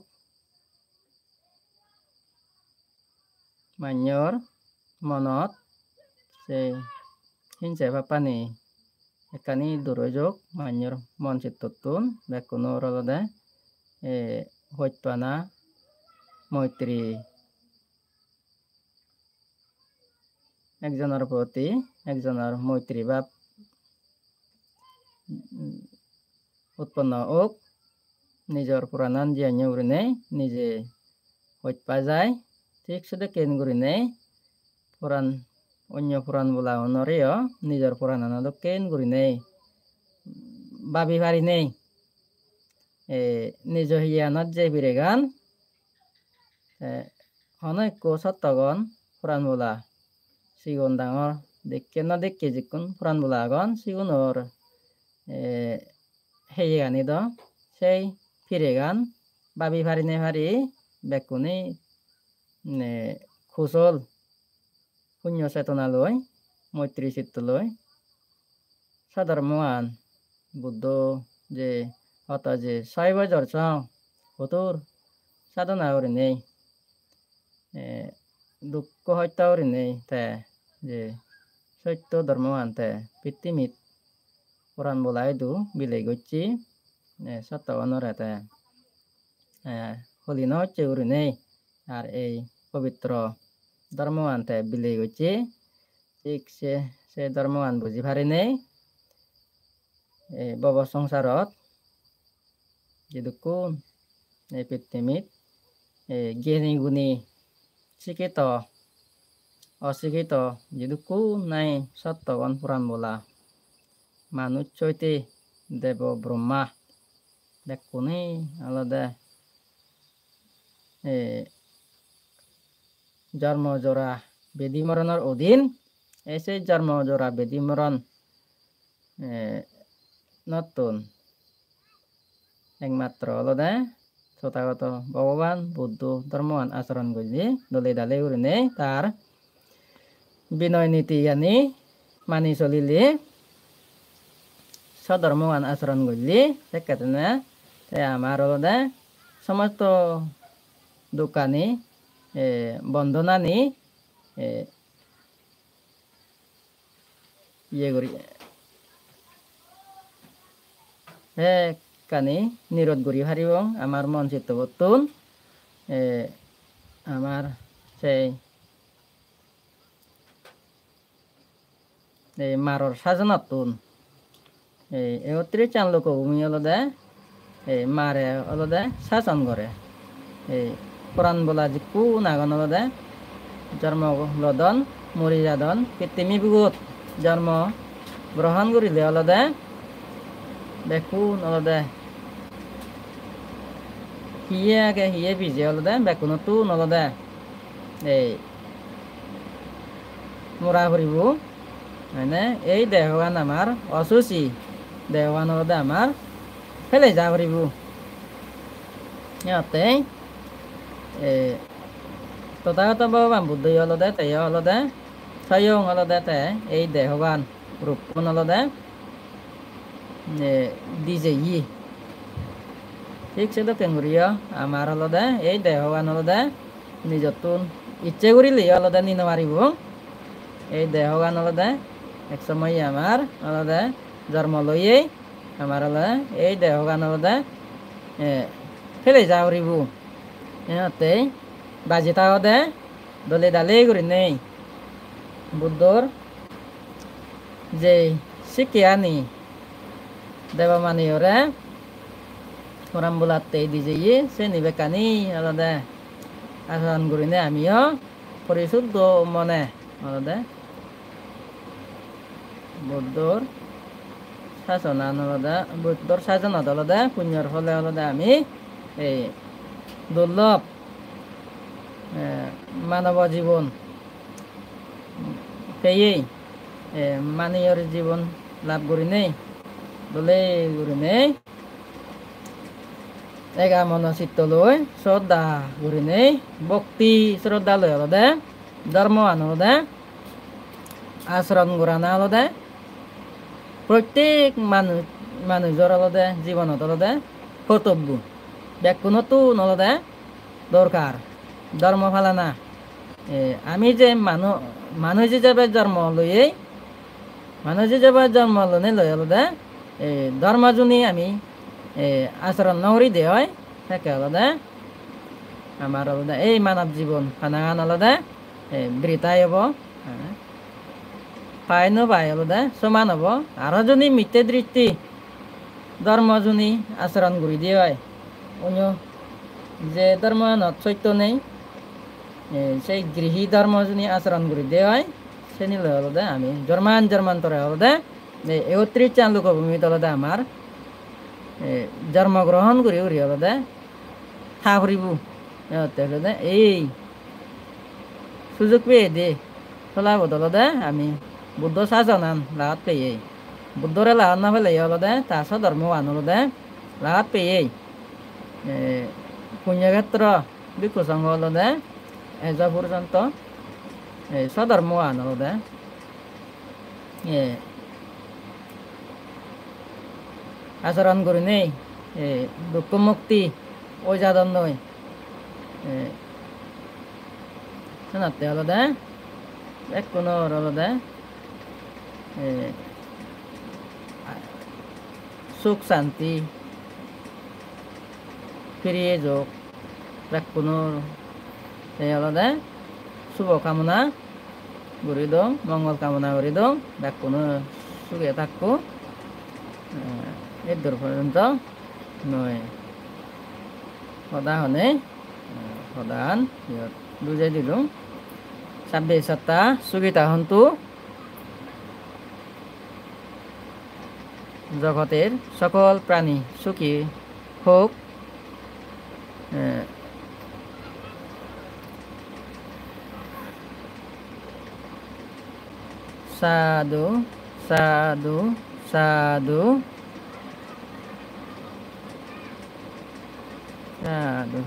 মান্যর মনত সে হিংসে পাপানি বেকানি দুরযোগ মান্যর মন চিত্ততুন বেকুনোর আলাদা হইতপানা মৈত্রী একজনের প্রতি একজনের মৈত্রী ভাব উৎপন্ন হোক নিজের পুরাণান জিয়ান্য উড়িনে নিজে হইতপা যায় ঠিক শুধু কেন করিনে পুরাণ অন্য পুরাণ বলা অনরেও নিজের পুরাণান কেন করিনে ভাবি পারি নেই নিজ হিয়ানত যে বিরে গান অনেক সত্যগণ পুরাণ বলা সিগুন ডাঙর দেখে না দেখে যিকুন পুরাণ বলা আগন সিগুনর হেয়ে গানি দ সেই ফিরে গান ভাবি পারি নে পারি বেকুনি খুচল পুণ্য চেতনা লই মৈত্রী চিত্ত লই সাধারণ মহান বুদ্ধ যে অত যে 6 বছর হতুর সাধনা করে নেই দুঃখ হত্যা করে নেই তে যে সত্য ধর্ম আনতে পৃথিবীত পুরাণ বলাই দু বিলে গচ্ছি সত্য অনরাতে হলিন হচ্ছে করে নেই আর এই পবিত্র ধর্ম আনতে বিলে গচ্ছি ঠিক সে ধর্ম আন বুঝি পারি নেই বব সংসারত যেদুকুন এই পৃথিবীত জ্ঞানী গুণী শিক্ষিত অশিক্ষিত যেদুকুন নাই সত্যবান পুরাণ বলা মানুষ চৈতে দেব ব্রহ্মা দেখুনি আলাদা জন্ম জোড়া বেদি মরণের অধীন এসে জন্ম জোড়া বেদি মরণ নতুন একমাত্র আলাদা তথাগত ভগবান বুদ্ধ ধর্মবান আচরণ করলে দলে দালে উড়ে তার বিনয় নীতি আনি মানি চলিলে সধর্মবান আচরণ করলে সেক্ষেত্রে আমার আলাদা সমস্ত দোকানি বন্ধনানি ইয়ে করি কানি নিরোধ করি হারিব আমার মন চিত্ত বর্তুন আমার সেই মারর সাজনাতুন এই চান লোক ভূমি আলাদা মারে আলাদা শাসন করে কোরআন বলা যে কু নাগন আলাদা জন্ম লদন মরি যাদন পৃথিবী বিগত জন্ম গ্রহণ করিলে আলাদা দেখুন আলাদা হিয়ে আগে হিয়ে ভিজে আলাদা বেকুন তুন আলাদা মোরা ফুরিব মানে এই দেহগান আমার অসুচি দেহগান আলাদা আমার ফেলে যা ফুরিব ইহঁতে তথাগত ভগবান বুদ্ধ আলাদা তাই আলাদা স্বয়ং আলাদা তাই এই দেহগান রূপন আলাদা দিছে ই ঠিক সে দক্ষিণ করিয়া আমার আলাদা এই দেহগান আলাদা নিজতুন ইচ্ছে করিলে আলাদা নিতে পারিব এই দেহগান আলাদা এক সময় আমার আলাদা জন্ম লইয়ে আমার আলাদা এই দেহগান আলাদা ফেলে যা পারিব ইহঁতে বাজি থাকতে দলে দালে করে নেই বুদ্ধর যে শিক্ষানি দেবা মানি ওরা কোরআন বলাতে দিছে সে নিবে কানি আলাদা আচরণ করি নে আমিও পরিশুদ্ধ মনে আলাদা বুদ্ধর শাসন আলাদা বুদ্ধর শাসনত আলাদা পুণ্যর ফলে আলাদা আমি এই দুর্লভ মানব জীবন পেয়েই মানিয়র জীবন লাভ করি নেই দলে করি নেই এগা মন চিত্ত লই শ্রদ্ধা করি নেই ভক্তি শ্রদ্ধা লই আলাদা ধর্ম আলাদা আচরণ করা না আলাদা প্রত্যেক মানুষের আলাদা জীবনত আলাদা কর্তব্য ব্যাকুণতো আলাদা দরকার ধর্ম ফালানা আমি যে মানুষ হিসাবে জন্ম লইয়ে মানুষ হিসাবে জন্ম লনে লই আলাদা ধর্ম জুনি আমি আচরণ নকরি দে হয় থাকে আলাদা আমার আলাদা এই মানব জীবন খানাগান আলাদা বৃতাই হব পাই নপাই আলাদা সমান হব আরো জনী মিথ্যে দৃষ্টি ধর্ম জুনি আচরণ করি দিয়ে হয় অন্য যে ধর্ম সত্য নেই সেই গৃহী ধর্ম জনী আচরণ করে দেওয়া হয় সে নিলে আলাদা আমি জন্মান্তরে আলাদা 31 চান লোকভূমিত আলাদা আমার জন্মগ্রহণ করি উড়ি আলাদা থা ফুরিব আলাদা এই সুযোগ পেয়ে দে চলাব আলাদা আমি বুদ্ধ শাসন আন লাগাত পেয়ে বুদ্ধরে লাগাত না ফেলে আলাদা তাস ধর্ম আন আলাদা লাগাত পেয়ে পুণ্যক্ষেত্র ভিক্ষু সংঘ আলাদা এজ পর্যন্ত স্বধর্ম আন আলাদা আচরণ করি নেই দুঃখ মুক্তি ওই যাদন নয় শোনাতে হলো দে এক কোনো হলো দে সুখ শান্তি ফিরিয়ে যোগ এক কোনো হলো দে শুভ কামনা করি দো মঙ্গল কামনা করি দো এক কোনো সুখে থাকবো এই দূর পর্যন্ত নয় সদাহনে সদান বুঝাই দিলোঁ 26 সপ্তাহ সুখিতা হন্তু জগতের সকল প্রাণী সুখী হোক সাধু সাধু সাধু সাধু